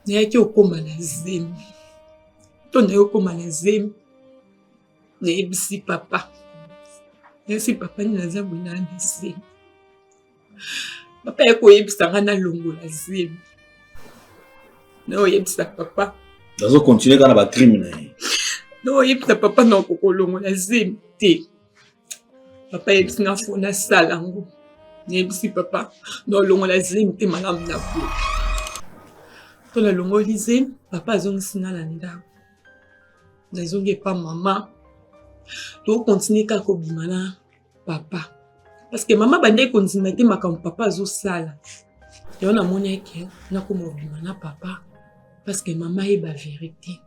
nayaki okoma na zemi to naye okoma na zemi nayebisi papa nini naza boye na zemi papa ye koyebisanga nalongola zemi na oyebisa papa azokontinue kaka na bacrime na ye na oyebisa papa na okokolongola zemi te papa yebisi nga fo nasala ngo nayebisi papa na olongola zemi te malamu na boye to nalongoli zemi papa azongisi nga na ndako nazongi epa mama tokontinue kaka kobima na papa parce que mama bandeki kondima te makambo papa azosala yo namoni eke nakoma obima na papa parce que mama yeba vérité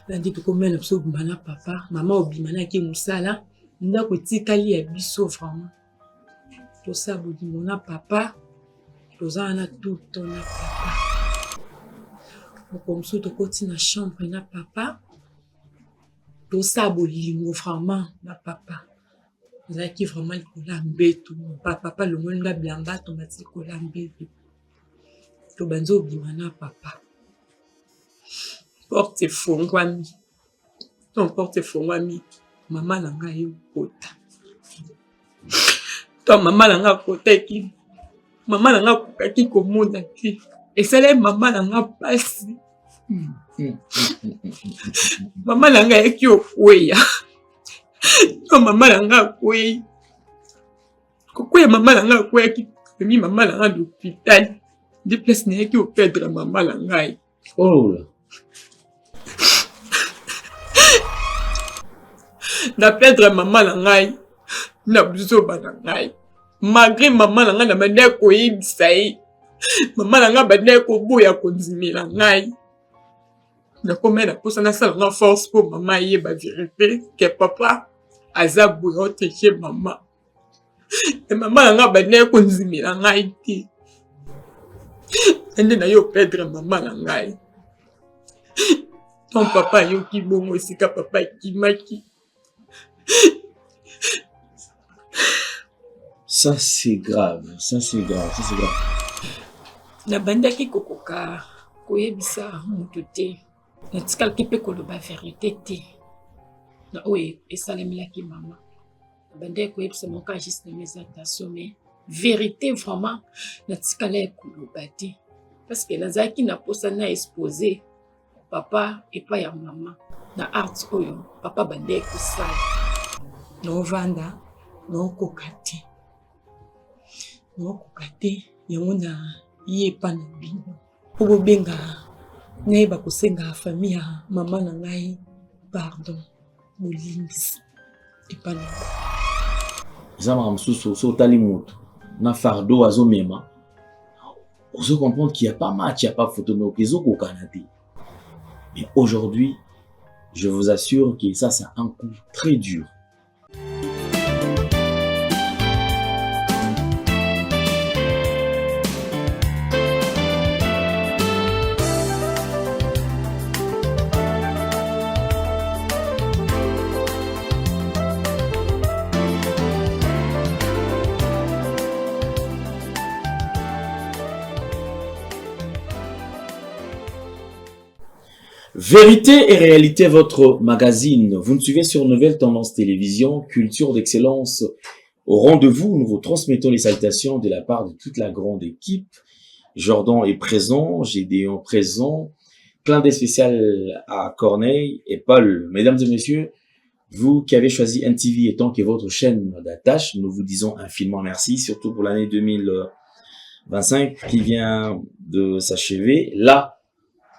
nandi tokomela biso obima na papa mama obima na eke mosala ndako etikali ya biso vraiment tosala bolimo na papa tozala na tuto na papa mokomosu tokoti na chambre na papa tosala bolingo vraiment na papa ezalaki vraiment likolo ya mbeto papa longoli nga bilamba tomati likolo ya mbeto tobanzi obima na papa porte efongwami ton porte efongwami mama na ngai okota to mama na ngai akotaki mama na ngai akokaki komona te esala mama na ngai pasi mama na ngai ayaki okweya to mama na ngai akwei kokweya mama na ngai akweyaki pemi mama na ngai d'hôpital de place nayaki operdre mama na ngai na perdre mama na ngai na buzoba na ngai malgré mama na ngai na bandaki koyebisa ye mama na ngai bandaki koboya kondimela ngai nakomela mposa nasala nga force mpo mama ayeba vérité ke papa aza boye oteche mama e mama na ngai bandaki kondimela ngai te ende naye operdre mama na ngai ton papa ayoki bongo esika papa akimaki. Ça c'est grave, ça c'est grave, ça c'est grave. Nabandaki kokoka koyebisa mutu te natikalaki mpe koloba vérité te na oyo esalemelaki mama nabandaki koyebisa moka juste na mes attention mais vérité vraiment natikala ya koloba te parce que nazalaki na posa na exposé papa epai ya mama na art oyo papa bandaki kosala novanda nokoka te yango na ye epa na bino po bobenga nayeba kosenga famille ya mama na ngai pardon bolimbisi epa na eza makambo mosusu so otali moto na fardeau azomema ozo comprendre qu'il n'y a pas match, il n'y a pas photo, mais okokana te. Mais aujourd'hui, je vous assure que ça, c'est un coup très dur. Vérité et réalité, votre magazine. Vous nous suivez sur Nouvelle Tendance Télévision, culture d'excellence. Au rendez-vous, nous vous transmettons les salutations de la part de toute la grande équipe. Jordan est présent, Gédéon présent, clin d'œil spécial à Corneille et Paul. Mesdames et messieurs, vous qui avez choisi NTV étant que votre chaîne d'attache, nous vous disons infiniment merci, surtout pour l'année 2025 qui vient de s'achever. Là,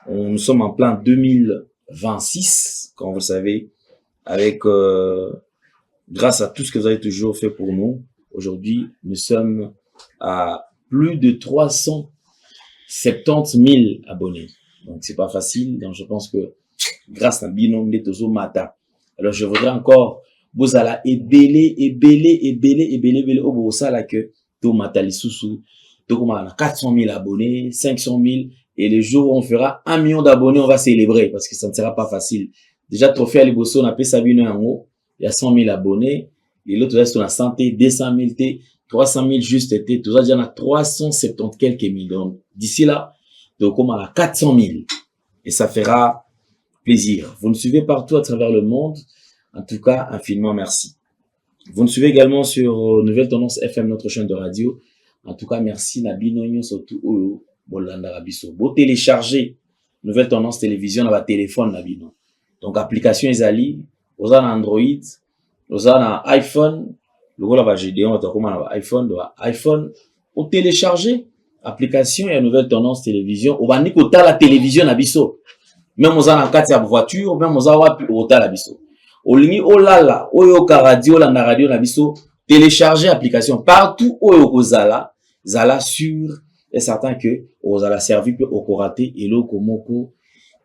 nous sommes en plein 2026, comme vous le savez, avec grâce à tout ce que vous avez toujours fait pour nous. Aujourd'hui, nous sommes à plus de 370 000 abonnés. Donc, c'est pas facile. Donc, je pense que grâce à Binom de Tozo Mata. Alors, je voudrais encore vous allez ébeler au beau ça là que tout Matali Soussou, tout comme 400 000 abonnés, 500 000. Et le jour où on fera 1 million d'abonnés, on va célébrer parce que ça ne sera pas facile. Déjà, Trophée Alibosso, on a payé Sabine en haut. Il y a 100 000 abonnés. Et l'autre, là, c'est la santé, 200 000 T, 300 000 juste T. Tout ça, il y en a 370 quelques millions. D'ici là, Donc, comme à 400 000. Et ça fera plaisir. Vous nous suivez partout à travers le monde. En tout cas, infiniment merci. Vous nous suivez également sur Nouvelle Tendance FM, notre chaîne de radio. En tout cas, merci Nabino surtout Oyo Bolanda Rabiso. Vous téléchargez Nouvelle Tendance Télévision dans votre téléphone Nabino. Donc, application Ezali, vous avez Android, vous avez iPhone, le gros là Gédéon, vous avez iPhone, vous téléchargez application et Nouvelle Tendance Télévision. Vous avez la télévision Nabiso. Même vous avez en 4 voiture, même vous avez la Nabiso. Olingi olala oyoka radio la na radio na biso télécharger application partout oyoko zala sûr et certain que ozala servi peut okorater eloko moko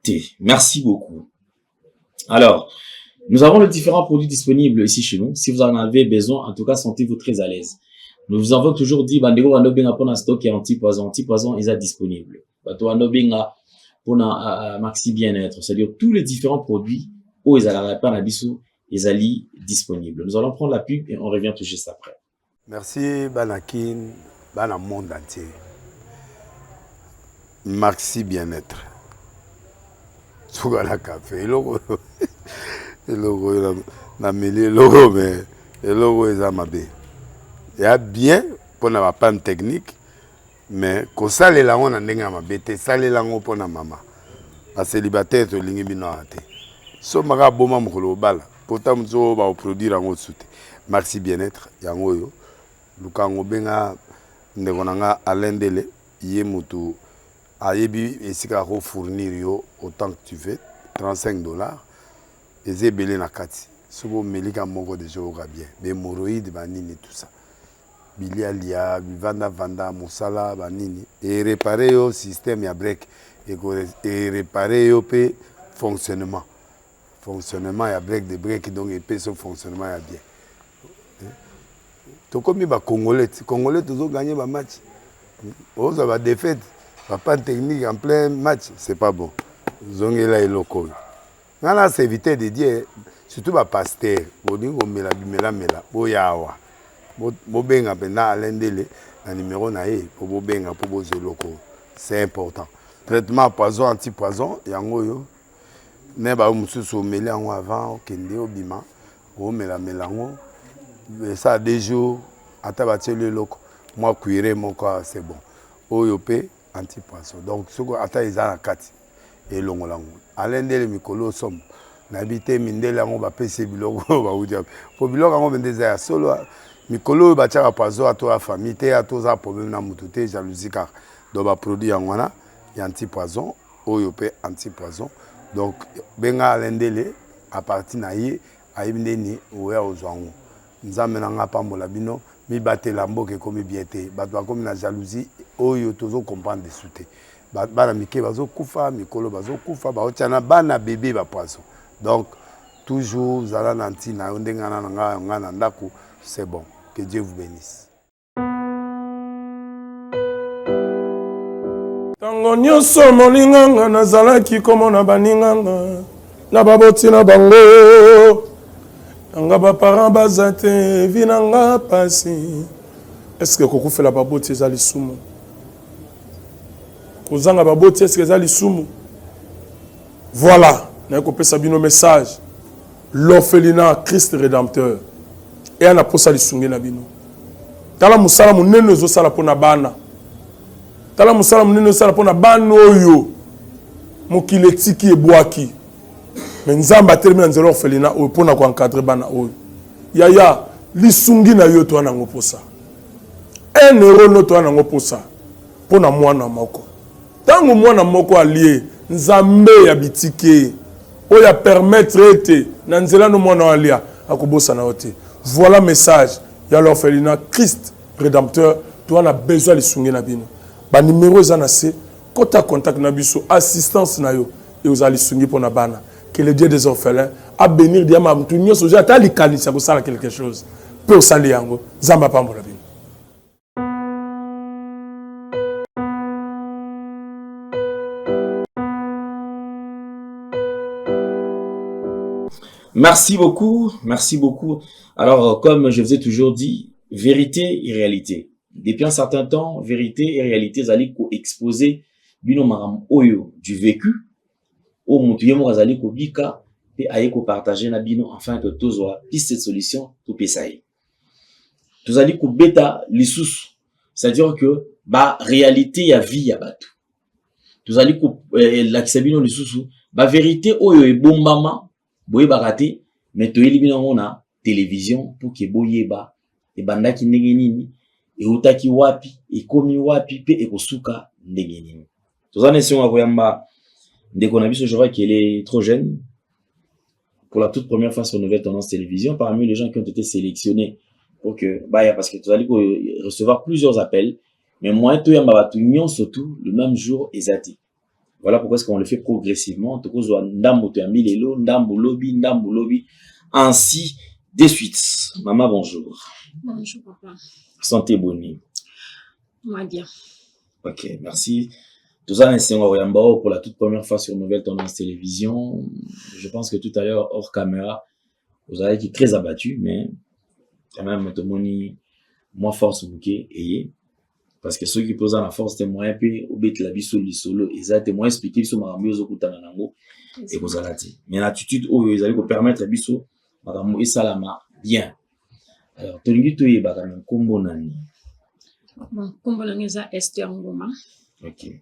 te. Merci beaucoup. Alors, nous avons les différents produits disponibles ici chez nous. Si vous en avez besoin, en tout cas, sentez-vous très à l'aise. Nous vous avons toujours dit bandego bando benga pona stock et anti-poison est disponible. Bato bando benga pona maxi bien-être, c'est-à-dire tous les différents produits où ils allaient pas nabiso, ils allaient disponibles. Nous allons prendre la pub et on revient tout juste après. Merci Banakin, Bana monde entier. Maxi bien-être. Sougala café, logo, na mêlé logo mais logo est amabé. Il y a bien pour na panne technique, mais ko sale la on ndenga mabé, sale la on pour na mama. A célibataire to lingi bino ate. So maga boma mukolo bala potam zo ba produire ngo soute Maxi bien-être yango yo lukango benga ndeko nanga alendele ye mutu ayebi esika ko fournir yo autant que tu veux $35 ezebele na kati sobo melika moko de joga bien be moroïde banini tout ça bilialia vanda musala banini et réparer yo système ya break et réparer yo pe fonctionnement ya break de break donc et puis son fonctionnement ya bien. To comme ba congolais toujours gagner ba match. On va défaite, pas technique en plein match, c'est pas bon. Zongela et loco. Nana c'est éviter de dire surtout ba pasteur, bodingo mela boyawa. Bo benga pena alendele na numéro na e pour bo benga pour bo loco. C'est important. Traitement poison anti-poison yango yo. Neba mususu meli yango avant okende obima o mela melango ça des jours ata bateli loko moi cuire moko c'est bon oyo pe anti-poisson donc soko ata ezana kati elongolango alendele mikolo som na bité mindele yango ba pese biloko ba udia po biloko yango bendeza ya solo mikolo ba tchaka poisson ato a famille te ato za problème na mututé jalousie car do ba produit yango na ya anti-poisson oyo pe anti-poisson. Donc, benga alendele à partir naïe aïbneni oué aux ango. Nous amenons pambola bino mi batte lambo ke comme biété. Batwa comme na jalousie oyo tozo comprendre de souté. Bana mike bazo kufa mikolo bazo kufa ba otana bana bébé ba poisson. Donc toujours zala nanti na ndenga na nga ndako c'est bon. Que Dieu vous bénisse. Tango nyonso molinganga nazalaki komona baninganga na baboti na bango nanga baparent baza te vi nanga pasi. Est-ce que kokufela baboti eza lisumu? Kozanga baboti est-ce que eza lisumu? Voilà, na kopesa bino message. L'orphelinat Christ rédempteur et ana posa lisungi na bino. Tala musala munene ozosala pona bana. Tala musala munene osala pona bana oyo mokili etiki ebwaki me nzambe atelemi na nzela orphelina oyo mpona koencadre bana oyo yaya lisungi na yo to wana yango posa 1 euro no to wana yango posa mpona mwana moko ntango mwana moko alie nzambe ya bitike oyo apermettre ete na nzela no mwana alia akobosana yo te. Voilà message ya l'orphelinat Christ rédempteur to wana besoin lisungi na bino. Ba numéro eza se kota contact na biso assistance na yo et aux alisungi pour na bana que le Dieu des orphelins a bénir dia ma mtu nyoso ja ta likanisa ko sala quelque chose peut sali yango zamba pambola bino. Merci beaucoup, merci beaucoup. Alors comme je vous ai toujours dit, vérité et réalité. Depuis un certain temps, vérité et réalité allaient co-exposer bino maram oyo du vécu o mutu yemo azali ko bika pe aye ko partager na bino afin que tozwa piste cette solution to pesaye tozali ko beta lisusu c'est-à-dire que ba réalité ya vie ya bato tozali ko lakisa bino lisusu ba vérité oyo ebombama boyebaka te mais toyeli bino na télévision pour que boyeba ebandaki ndenge nini eutaki wapi ekomi wapi pe ekosuka ndenge nini tozana esengo koyamba ndeko na biso je vois qu'elle est trop jeune pour la toute première fois sur Nouvelle Tendance Télévision parmi les gens qui ont été sélectionnés pour que parce que tozali ko recevoir plusieurs appels mais moi to yamba batu surtout le même jour ezati voilà pourquoi est-ce qu'on le fait progressivement tokozwa ndambo to yambi lelo ndambo lobi ainsi de suite. Maman, bonjour. Bonjour, papa. Santé, Boni. Moi, bien. Ok, merci. Tout ça, c'est pour la toute première fois sur Nouvelle Tendance Télévision. Je pense que tout à l'heure, hors caméra, vous avez été très abattu, mais quand même, Moni, moi, force, bouquet, et parce que ceux qui posent la force, c'est moins peu, ou bête la biso, solo, et ça, moins expliqué, sur ma ramie, aux nango, et vous allez dire. Mais l'attitude, ils allaient vous permettre, biso, madame et salama bien alors tolingi to yeba kana kombo nani bon kombo nani za Esther Ngoma ok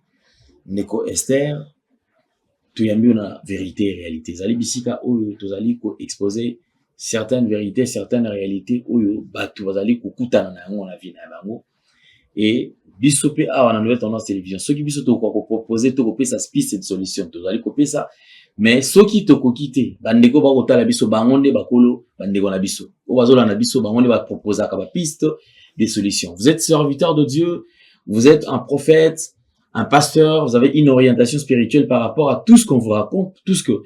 Neko Esther tu yambi na vérité et réalité zali bisika oyo tozali ko exposer certaines vérités certaines réalités oyo batu bazali ko kutana na yango na vie na bango et biso pe awa na Nouvelle Tendance Télévision ceux qui biso to ko proposer to ko pesa piste de solution tozali ko pesa mais soki tokokite bandeko bakotala biso bangonde bakolo bandeko na biso o bazola na biso bangonde ba proposer ka ba piste des solutions. Vous êtes serviteur de Dieu, vous êtes un prophète, un pasteur, vous avez une orientation spirituelle par rapport à tout ce qu'on vous raconte, tout ce que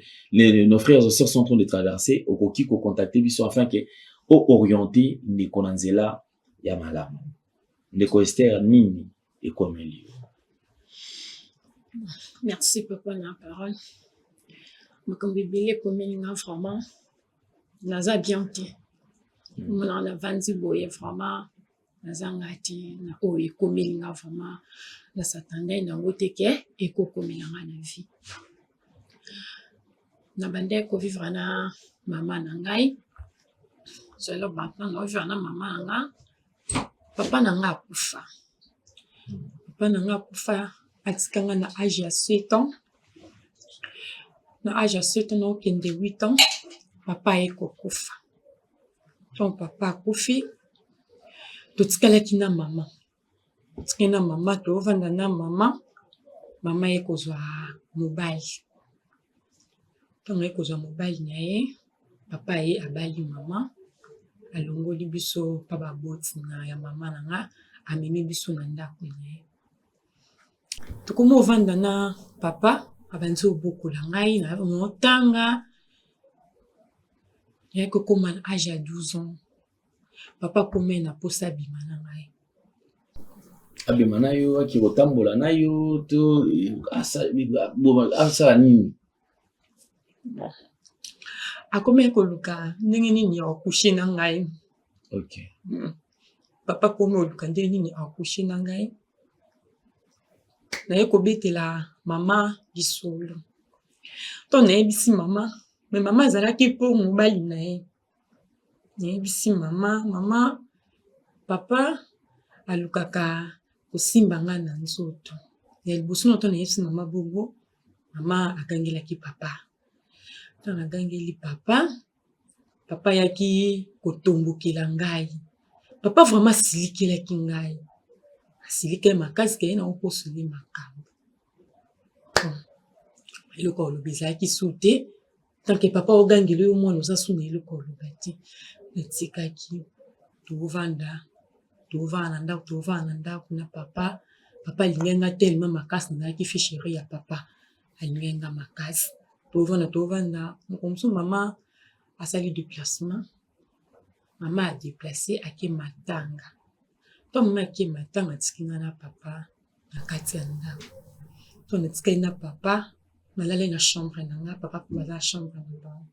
nos frères et sœurs sont en train de traverser au koki ko contacter biso afin que o orienter ni konanzela ya malamu. Ndeko Esther nini et comme lieu. Merci papa na parole. Comme bibélé comme vraiment naza bien te mon na vanzi boye vraiment naza ngati na oye komelinga vraiment na satanda na ngoteke et ko komelanga na vie na bande ko vivre na mama na ngai solo papa na vivre na mama na nga papa na nga kufa atikanga na âge ya 7 ans. Na âge ya 7 ans, okende 8 ans, papa ye kokufa. Donc papa akufi, totikalaki na mama. Totikali na mama, tovanda na mama, mama ye kozwa mobali. Ntango ye kozwa mobali na ye, papa ye abali mama, alongoli biso pa baboti na ya mama na nga, amemi biso na ndako na ye. Tokoma ovanda na papa, abanzi obokola ngai na motanga ya kokoma na âge ya 12 ans papa komé na posa bima na ngai abima na yo aki kotambola na yo to asa nini akome koluka ndenge nini akushi na ngai okay papa komé oluka ndenge nini akushi na ngai na ye kobetela mama lisolo to nayebisi mama mais mama azalaki mpo mobali na ye nayebisi mama papa alukaka kosimba nga na nzoto ya liboso na to nayebisi mama bongo mama agangelaki papa to nagangeli papa yaki kotombokela ngai papa vraiment asilikelaki ngai asilikeli makasi ke ye na oposoli makambo eloko oloba ezalaki su te tanke papa ogangeli oyo mwana oza su na eloko oloba te natikaki tovanda na ndako na papa alingai nga tellement makasi nazalaki fi chéri ya papa alingai nga makasi tovanda mokomosu mama asali déplacement mama adeplace ake matanga to mama ake matanga atiki nga na papa na kati ya ndako to natikali na papa nalali na chambre na nga papa mpo baza chambre na bango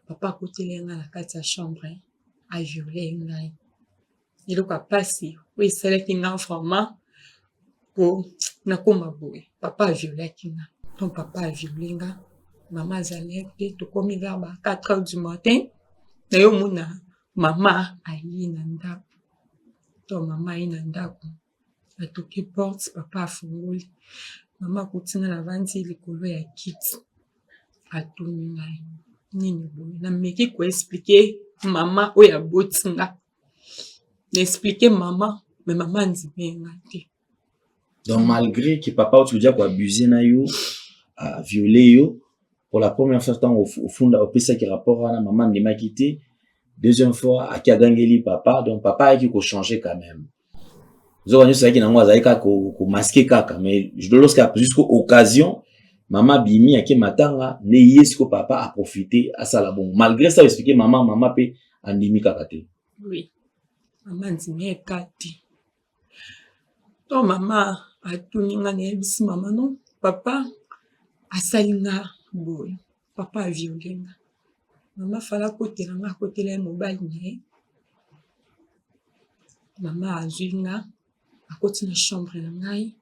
papa akoteli nga na kati ya chambre aviole ngai eloko ya pasi oyo esalaki nga vraiment po nakoma boye papa aviolaki nga donc papa aviole nga mama azalaki te tokomi vers ba 4h du matin nayomona mama ayi na ndako to mama ayi na ndako atoki porte papa afungoli mama akutinga na vandi likolo ya kiti atuni ngai nini boye nameki koexplike mama oyo aboti nga naexplike mama mais mama andimi nga te. Donc malgré que papa tu veux dire quoi abuser na yo violer yo pour la première fois tant au fond au pesa qui rapport à maman ne m'a quitté deuxième fois à Kiagangeli papa donc papa a qui ko changer quand même zokanyo c'est qui na moi zaika ko masquer kaka mais je lorsqu'à jusqu'aux occasion maman bimi ake matanga ne yesko papa a profité à ça la bon malgré ça expliquer maman pe andimi kaka te. Oui maman ndimi kati to mama atuni nga nayebisi mama non papa asali nga boye papa aviole nga mama fala kotela nga akotela ye mobali na ye mama azwi nga akoti na chambre na ngai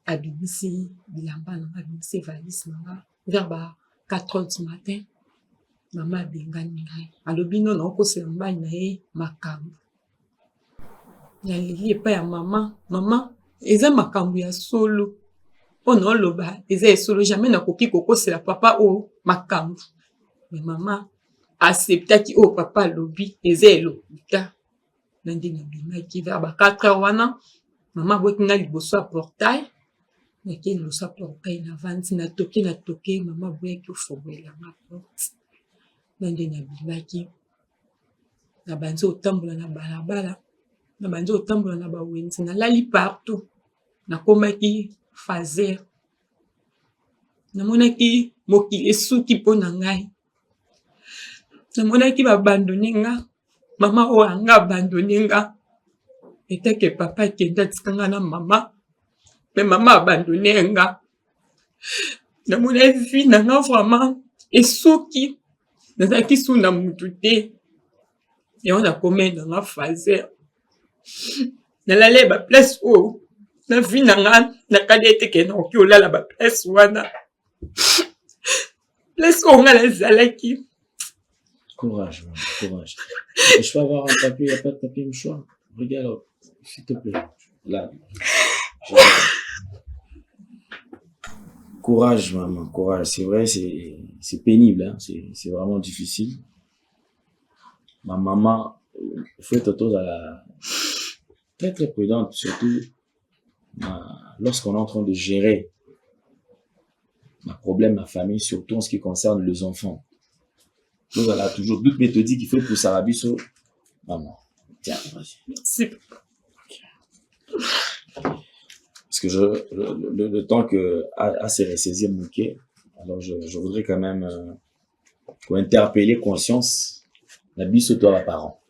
abimisi bilamba na nga abimisi valise na nga vers ba 4h du matin mama abengani ngai alobi nono okosela mobali na ye makambo naleli epai ya mama eza makambo ya solo mpona oloba eza esolo jamais nakoki kokosela papa oyo makambo mais mama acceptaki oyo papa alobi eza elokuta na nde nabimaki vers ba 4h wana mama aboyaki nga liboso ya portail nake liboso ya portail navandi natoke mama aboyaki ofongolela porte na nde nabimaki nabandi otambola na balabala nabandi otambola na bawenzi nalali partout nakomaki fazer namonaki mokili esuki mpo na ngai namonaki babandone nga mama oyo anga abandone nga etake papa akende atika nga na mama me mama abandone nga namona vi na nga vraiment esuki nazalaki su na mutu te yango nakomenda nga fazer nalala baplace oyo na vi na nga nakali eteke nakoki olala baplace wana place oyo nga nazalaki. Courage, man, courage. Je peux avoir un papier, il n'y a pas de papier mouchoir. Regarde, s'il te plaît. Là. Courage, maman, courage. C'est vrai, c'est pénible, hein. C'est vraiment difficile. Ma maman, il faut être autour de la... très très prudente, surtout lorsqu'on est en train de gérer un problème, ma famille, surtout en ce qui concerne les enfants. Donc, elle a toujours d'autres méthodiques qu'il faut pour Sarabiso. Maman, tiens, vas-y. Merci. Parce que le temps que a s'est ressaisi mon quai, alors je voudrais quand même interpeller conscience la biso toi la parent.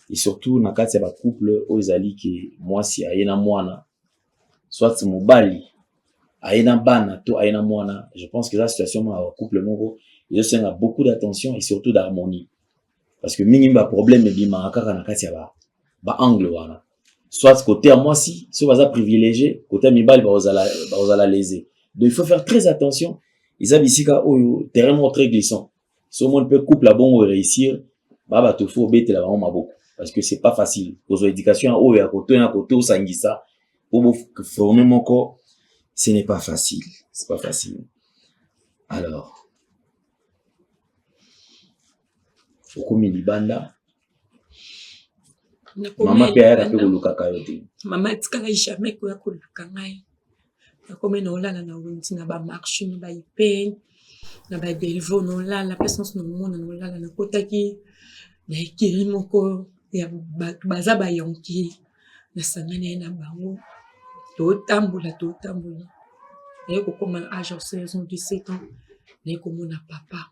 Et surtout, dans le cas de couple, aux alliés qui, moi, si aïna moana, soit c'est mon bali, aïna bana, to aïna moana, je pense que la situation, moi, couple, mon il y a beaucoup d'attention et surtout d'harmonie. Parce que minimum problème et bima akaka na kati ya ba angle wana. Soit côté à moi si, soit ça privilégié, côté mibali ba ozala léser. Donc il faut faire très attention. Ils abisika au terrain très glissant. Si on peut couple la bon réussir, ba to faut bête la vraiment maboko parce que c'est pas facile. Aux éducation au et à côté au sangisa pour former mon corps, ce n'est pas facile. C'est pas facile. Alors Okumi libanda. Mama pe ayaka pe koluka kayote. Mama tikala jamais koya koluka ngai. Nakome na olala na wundi na ba marché na ba ipen na ba delvo na olala personne no mona na olala na kotaki na ekiri moko ya baza ba yonki na sangane na bango to tambola. Na ko koma na âge de 17 ans na ko mona papa.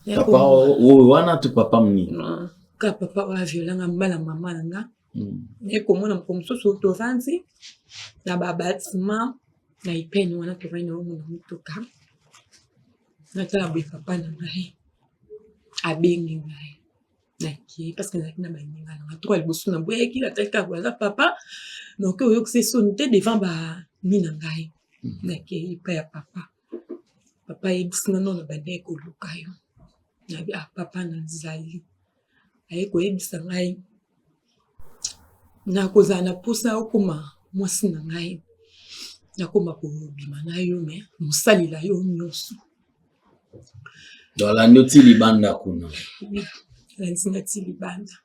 Papa wana tu papa mni ka papa wa violanga mbala mama nanga ne komona mkomsoso to vanzi na babatima na ipeni wana to vaina omo na mutoka na tala be papa na ngai abengi ngai na ki parce que na baninga na to liboso na boye ki la teka kwa papa Donc c'est son était devant ba mina ngai na ke pa ya papa papa yebisina non ba de ko lukayo na bi papa na nzali aye ko yebisa ngai na kozana pusa okuma mwasi na ngai na koma ko bima na yo me musalila yo nyoso dans la noti libanda kuna la nti libanda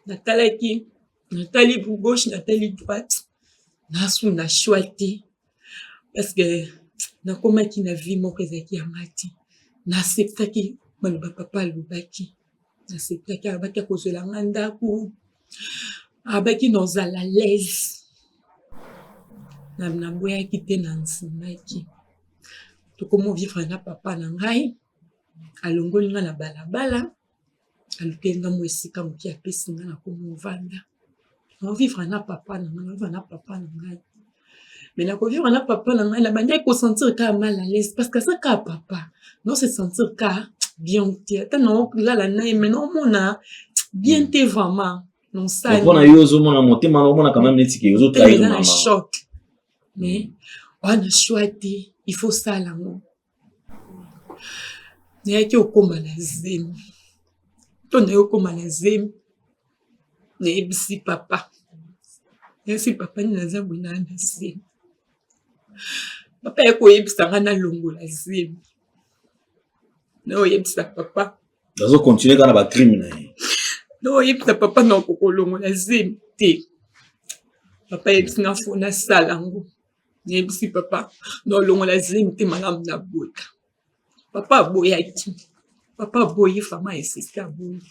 natalaki natali gauche natali droite nasu na choisi parce que nakomaki na vie moko ezalaki ya mati naseptaki maloba papa alobaki naseptaki abaki akozwela nga ndako abaki nozala l'aise naboyaki te na nsimaki tokomo vivre na papa na ngai alongoli nga na balabala alukeli nga mo esika moki apesi nga na komovanda vivre na papa na ngai vivre na papa na ngai mais nakovivre na papa na ngai nabandaki kosentir ka mal à l'aise parce que ça ka papa non se sentir ka bien te ata naolala na ye mais naomona bien te vraiment non ça mpona yo ozomona motema naomona quand même neti ke ozotrahir na mama choc mais wana choix te il faut ça lango nayaki okoma na zemi to naye okoma na zemi nayebisi papa nayebisi papa nini naza boye na zemi papa ye koyebisa nga nalongola zemi naoyebisa papa azocontinue kaka na bacrime na ye naoyebisa papa na kokolongola zemi te papa yebisi nga fo nasala ngo nayebisi papa naolongola zemi te malamu na bota papa aboyaki papa aboyi fama esika aboyi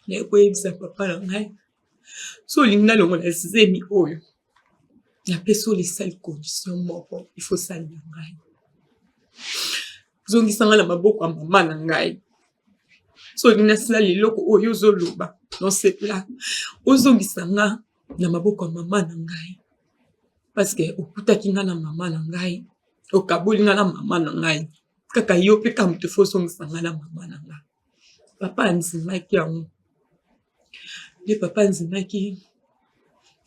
naye koyebisa papa na ngai so olingi nalongola zemi oyo napesi olisali condition moko il faut salia ngai zongisa nga na maboko ya mama na ngai so olingi nasala leloko oyo ozoloba dans ce plat ozongisa nga na maboko ya mama na ngai parce que okutaki nga na mama na ngai okaboli nga na mama na ngai kaka yo mpe ka moto fo ozongisa nga na mama na ngai papa andimaki yango nde papa andimaki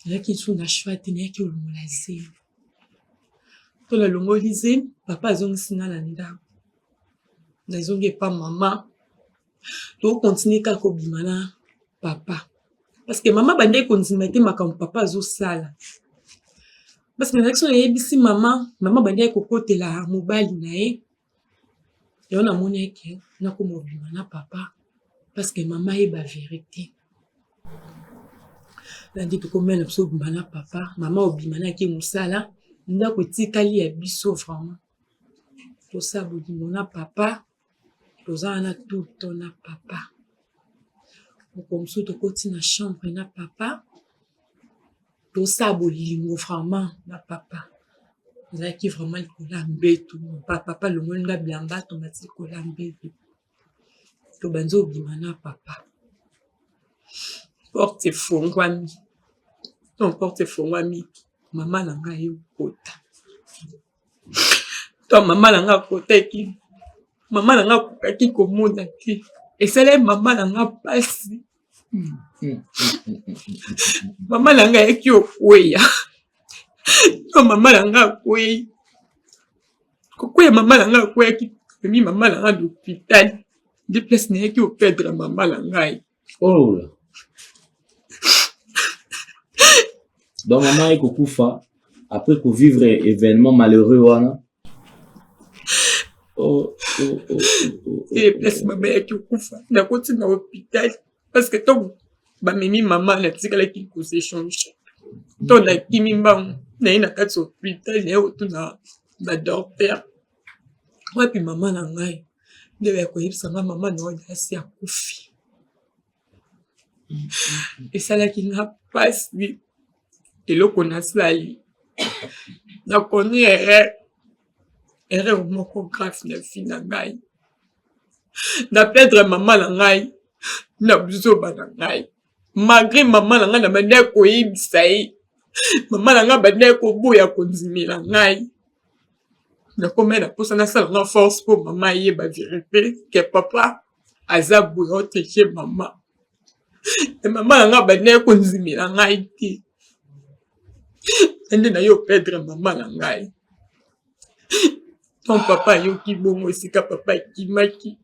nayaki su na choix te nayaki olongola zemi to nalongoli zemi papa azongisi nga na ndako nazongi epa mama tokontinue kaka kobima na papa parce que mama bandeki kondima te makambo papa azosala parce que nazalaki so nayebisi mama bandeki kokotela mobali na ye yo namoni eke nakoma obima na papa parce que mama yeba vérité nandi tokomela biso obima na papa mama obima naki mosala ndako etikali ya biso vraiment tosala bolingo na papa tozala na tuto na papa moko mosusu tokoti na chambre na papa tosala bolingo vraiment na papa ezalaki vraiment likolo ya mbetu papa longoli nga bilamba tomati likolo ya mbetu tobanzi obima na papa porte efongwami ton porte efongwami mama na ngai okota to mama na ngai akotaki mama na ngai akokaki komona te esala mama na ngai pasi mama na ngai ayaki okweya to mama na ngai akwei kokweya mama na ngai akweyaki emi mama na ngai d'hôpital de place nayaki operdre mama na ngai oh là donc maman ekokufa après kovivre événement malheureux wana et place mama yaki okufa nakoti na hôpital parce que to bamemi mama natikalaki koséchange to nakimi mbango naye na kati hôpital naye otuna badocteur wapi mama na ngai nde bakoyebisa nga mama na oyo asi akufi esalaki nga pasi eloko nasali nakoni erreur moko grave na vie na ngai na perdre mama na ngai na buzoba na ngai malgré mama na ngai na bandaki koyebisa ye mama na ngai bandaki koboya kondimela ngai nakomela mposa nasala nga force mpo mama ayeba vérité ke papa aza boye oteche mama e mama na ngai bandaki kondimela ngai te Ende na yo perdre maman na ngai. Ton papa yo ki bongo sika papa kimaki.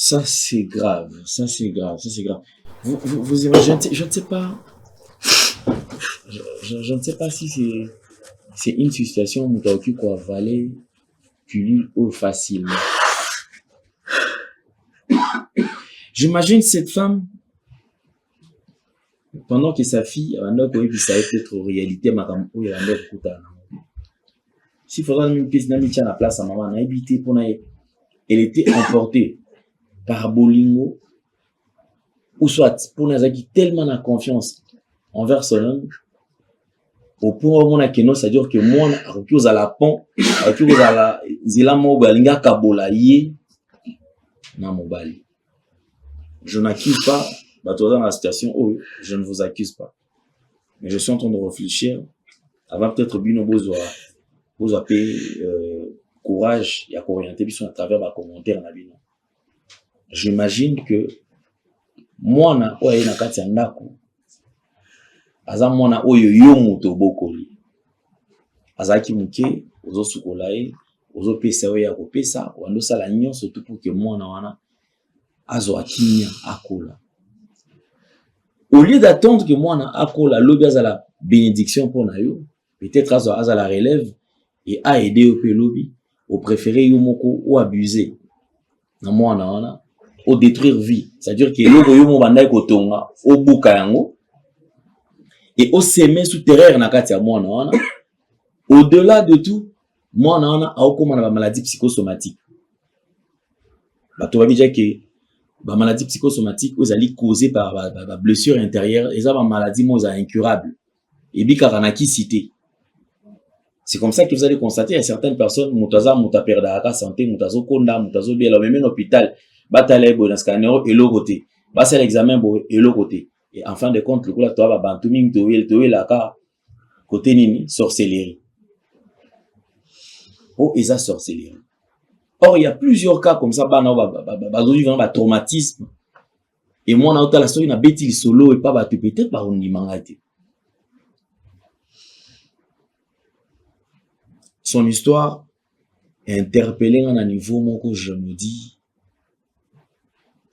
Ça, c'est grave. Ça, c'est grave. Ça, c'est grave. Je ne sais pas. Je ne sais pas si c'est une situation où tu peux avaler pilule ou facilement. J'imagine cette femme, pendant que sa fille, ça a peut-être en réalité, s'il faudra une pièce à la place à maman, elle était emportée par Bolingo, ou soit pour Nazaki tellement de confiance envers son homme, au point où on a que c'est-à-dire que moi, à la pont, à la zila mobalinga kabola yé, na mobali. Je n'accuse pas, dans la situation où je ne vous accuse pas. Mais je suis en train de réfléchir, avant peut-être bino besoin courage, il y a qu'orienter à travers ma commentaire na bino. J'imagine que moi na oye na kati ya ndako aza mwana oyo yo moto bokoli azaki muke ozo sukola ye ozo pesa oyo ya kopesa wando sala nyonso tout pour que mwana wana azo akinya akola au lieu d'attendre que mwana akola lobi azala bénédiction pour na yo peut-être azo la relève et a aider au pelobi au préféré yo moko ou abuser na mwana wana au détruire vie, c'est-à-dire que l'eau yo mo bandai kotonga au buka yango et au semer sous terre na kati ya mwana wana. Au-delà de tout, mwana wana aokoma na ba maladie psychosomatique. Bato ba bija que ba maladie psychosomatique ozali causée par ba blessure intérieure et ça ba maladie mo za incurable et bika na ki cité. C'est comme ça que vous allez constater à certaines personnes mutaza mutaperda ka santé mutazo konda mutazo biela même en hôpital. Batale bo dans scanner et le côté basa l'examen bo et le côté et en fin de compte le coup là toi ba bantuming to la ka côté nini sorcellerie oh et ça sorcellerie. Or il y a plusieurs cas comme ça bana ba traumatisme et moi na autant la story na beti solo et pas ba peut-être par on mangate. Son histoire est interpellée à un niveau où je me dis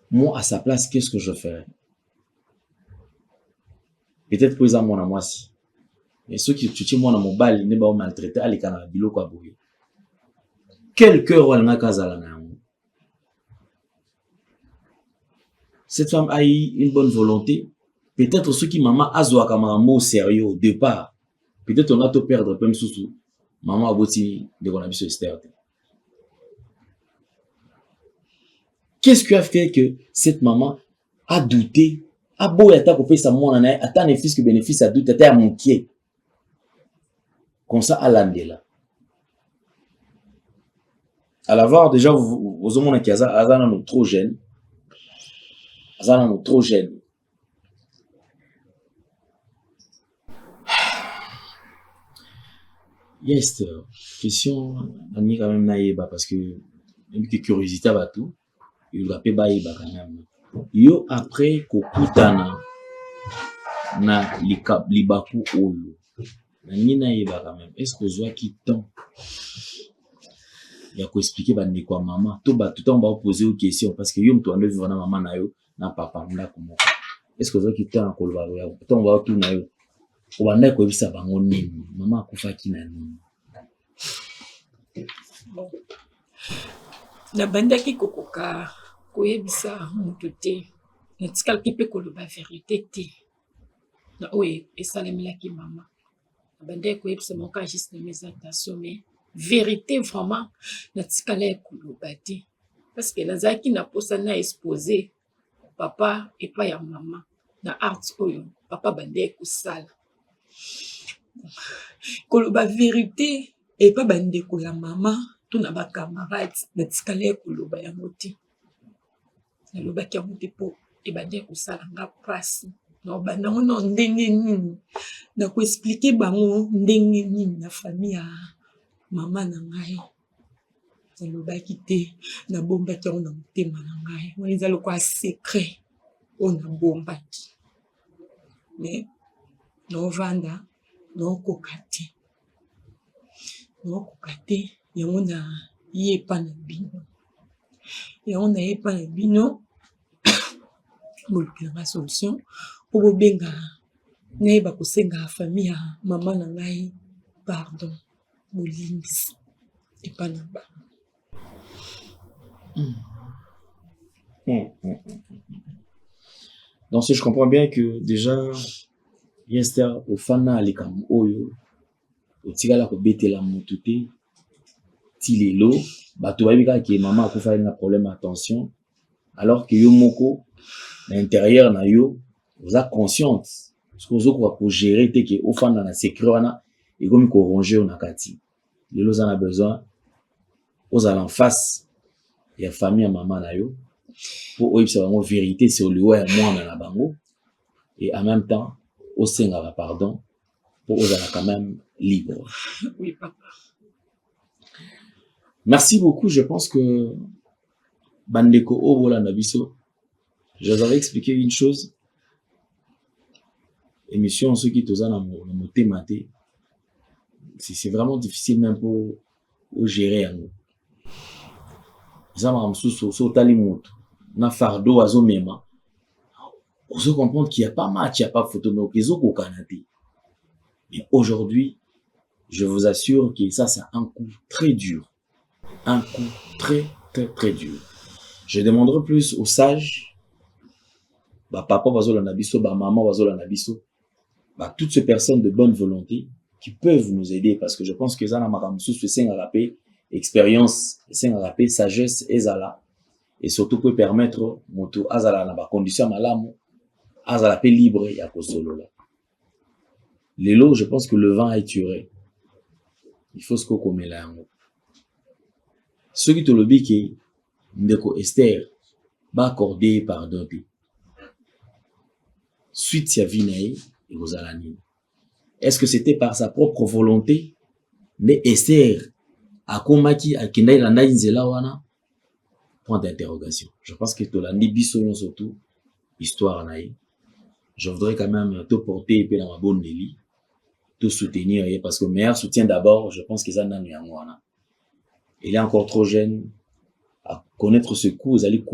moi, à sa place, qu'est-ce que je ferais? Peut-être pour moi, moi si. Mais ceux qui tuent moi dans mon bal, ils ne vont pas maltraiter à l'écran bilo quoi bouger. Quel cœur elle n'a qu'à la. Cette femme a eu une bonne volonté. Peut-être ceux qui maman a zoa comme un mot sérieux au départ. Peut-être on a tout perdre même sous maman a boti de qu'on a vu sur Esther. Qu'est-ce qui a fait que cette maman a douté, a beau être coupé sa mon année, a tant de fils que bénéfice a douté, a manqué. Comme ça, à l'andela. À l'avoir, déjà, vous avez qui a trop jeune. Trop jeune. Yes, question, on est quand même naïba parce que, même que curiosité va tout. Il va pas y bakanam. Yo après kokutana na libaku oyo. Na nina yeba quand même. Est-ce que zoa qui temps ya ko expliquer bandi kwa maman to ba tout on va poser une question parce que yo mtu ande vivre na maman na yo na papa nda ko. Est-ce que zoa qui temps ko ba ya to on va tout na yo. O banda ko bisa bango nini maman akufa kina nini. Na bandaki kokoka koyebisa mutu te natikali mpe koloba vérité te na oyo esalemelaki mama na bandaki koyebisa moko juste na mes attention mais vérité vraiment natikali koloba te parce que nazalaki na posa na exposé papa epai ya mama na art oyo papa bandaki kosala koloba vérité epai bandeko ya mama to na bacamarade natikali koloba yango te nalobaki yango te mpo ebandi kosala nga mpasi na bandango na ndenge nini na koexplike bango ndenge nini na famille ya mama na ngai nalobaki te nabombaki yango na motema na ngai wana eza lokola secret oyo nabombaki mais novanda nokoka te yango na yepa na bino bolukela ma solution po bobenga nayeba kosenga famille ya mama na ngai pardon bolimbisi epa na bango. Donc, si je comprends bien que déjà, Esther, au fana alekam oyo, au tigala ko betela mutute, tilelo, bato babika ki maman a kufa na problème attention, alors que yo moko, l'intérieur na yo, vous êtes consciente, parce que vous êtes pour gérer, te que au fana na sécurana, et comme ko ronger on a kati. Lelo en a besoin, aux allons en face, il y a famille à maman na yo, pour eux, c'est vraiment vérité sur le ouais, moi, dans la bango. Et en même temps, au Sénégal, pardon, pour eux, on est quand même libre. Oui, papa. Merci beaucoup. Je pense que Bandeko Obola Nabiso, je vous avais expliqué une chose. Émission, ceux qui te ont mon thématé, c'est vraiment difficile même pour gérer. Ils ont sous talimoto. Na fardo azo mema. On se comprendre qu'il n'y a pas match, il n'y a pas photo, mais ils ont au Canada. Mais aujourd'hui, je vous assure que ça, c'est un coup très dur. Un coup très, très, très dur. Je demanderai plus aux sages, bah, papa vazo la nabiso, bah, maman vazo la nabiso, bah, toutes ces personnes de bonne volonté qui peuvent nous aider, parce que je pense que ça n'a pas expérience, sagesse, et zala. Et surtout peut permettre moto azala na ba condition malamu azala pe libre ya kosolola. Lelo, je pense que le vent est tué. Il faut ce qu'on komela yango. Ceux qui te le dit que ndeko Esther ba accorder pardon te. Suite ya vinae et aux alani. Est-ce que c'était par sa propre volonté mais Esther akomaki akindai la nainzela wana? Point d'interrogation. Je pense que tu l'as dit biso surtout histoire naïe. Je voudrais quand même te porter et puis dans ma bonne Nelly, te soutenir parce que le meilleur soutien d'abord, je pense que ça n'a rien à. Il est encore trop jeune à connaître ce coup, vous allez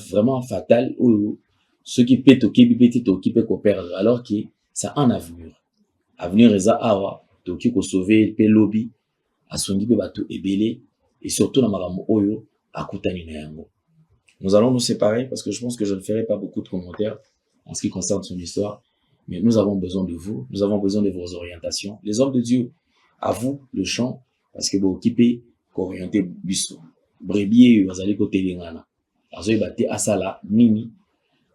vraiment fatal ou ceux qui peut qui peut perdre alors que ça a un avenir. Avenir est awa, qui peut sauver peut lobby, à son peut bateau ébélé et surtout dans ma oyo. Nous allons nous séparer parce que je pense que je ne ferai pas beaucoup de commentaires en ce qui concerne son histoire, mais nous avons besoin de vous, nous avons besoin de vos orientations. Les hommes de Dieu, à vous le champ, parce que vous occupez qu'orienter biso. Brebis, vous allez côté l'ingana. Parce que vous asala, nini,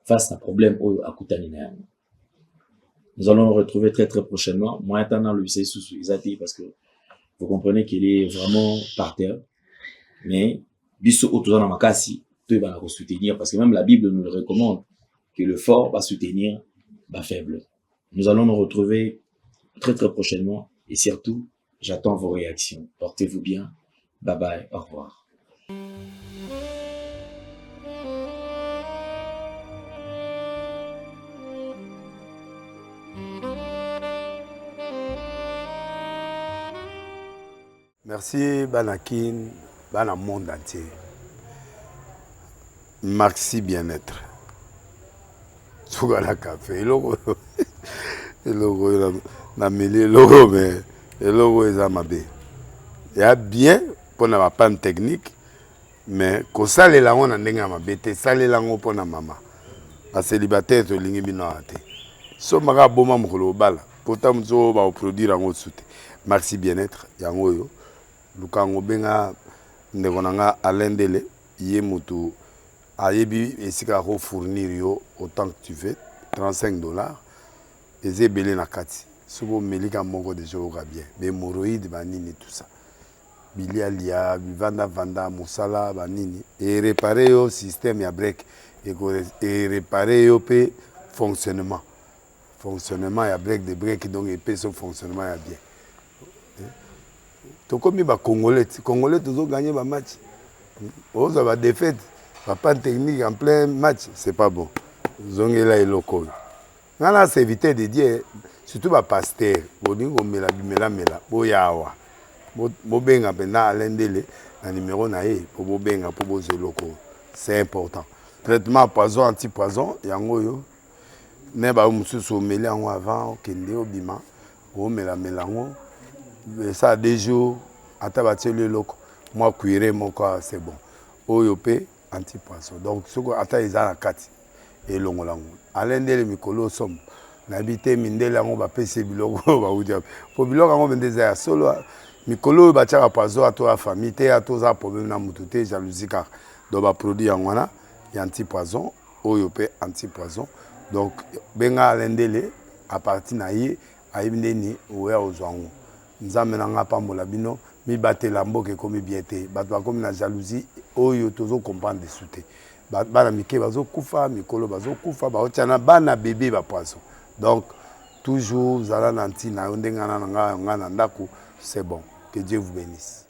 face à un problème à Koutanina. Nous allons nous retrouver très très prochainement. Moi, attendant le sous Isati parce que vous comprenez qu'il est vraiment par terre, mais biso autour dans makasi, tu vas la soutenir parce que même la Bible nous le recommande que le fort va soutenir le faible. Nous allons nous retrouver très très prochainement et surtout, j'attends vos réactions. Portez-vous bien. Bye bye. Au revoir. Merci Banakin, Bana monde entier. Maxi bien-être. Souga la café, le logo, na mêlé logo, mais le logo est amabé. Il y a bien pour na panne technique, mais quand ça les langues on a n'enga amabé, ça les langues pour na maman. La célibataire to lingi bino ate. So maga boma mukolo bala. Pourtant mzo ba produire en soute. Maxi bien-être, yango yo. Lukango benga ndekonanga alendele yé mutu. Ayebi esika ko fournir yo autant que tu veux, $35. Eze belé na kati. Sobo melika moko de joga bien. Be hémorroïdes banini tout ça. Bilia lia, vanda musala banini et réparer yo système ya break et réparer yo pe fonctionnement ya break de break donc et pe son fonctionnement ya bien. To comme ba congolais toujours gagner ba match. On va défaite. Pas technique en plein match, c'est pas bon. Zongela et loco. Ngana serviteur de Dieu, surtout ba pasteur, bolingo mela bimela mela, boyawa. Bobenga pena alendele na numéro na ye pour bobenga pour bozoloko. C'est important. Traitement poison anti-poison, yango yo. Ne ba mususu meli yango avant kende obima, o mela melango. Ça a 2 jours, ata bateli loko. Moi cuire mon corps, c'est bon. Oyo pe anti-poison. Donc soko ata eza na kati et longolango. Alendele mikolo somme. N'habité mindele yango ba pese biloko ba udia. Po biloko yango bendeza ya solo mikolo ba tchaka poison ato a famille te ato za problème na mutu te jalousie car do ba produit yango na anti-poison oyo pe anti-poison. Donc benga alendele à partir na ye ayibindeni oya ozwango. Nzambe na nga pambola bino mi batela mboke komi bien te bato bakomi na jalousie oyo tozo comprendre dessous te. Bana mike bazo kufa mikolo bazo kufa ba otiana bana bébé ba poisson. Donc toujours zala nanti na ndengana nga na ndako c'est bon. Que Dieu vous bénisse.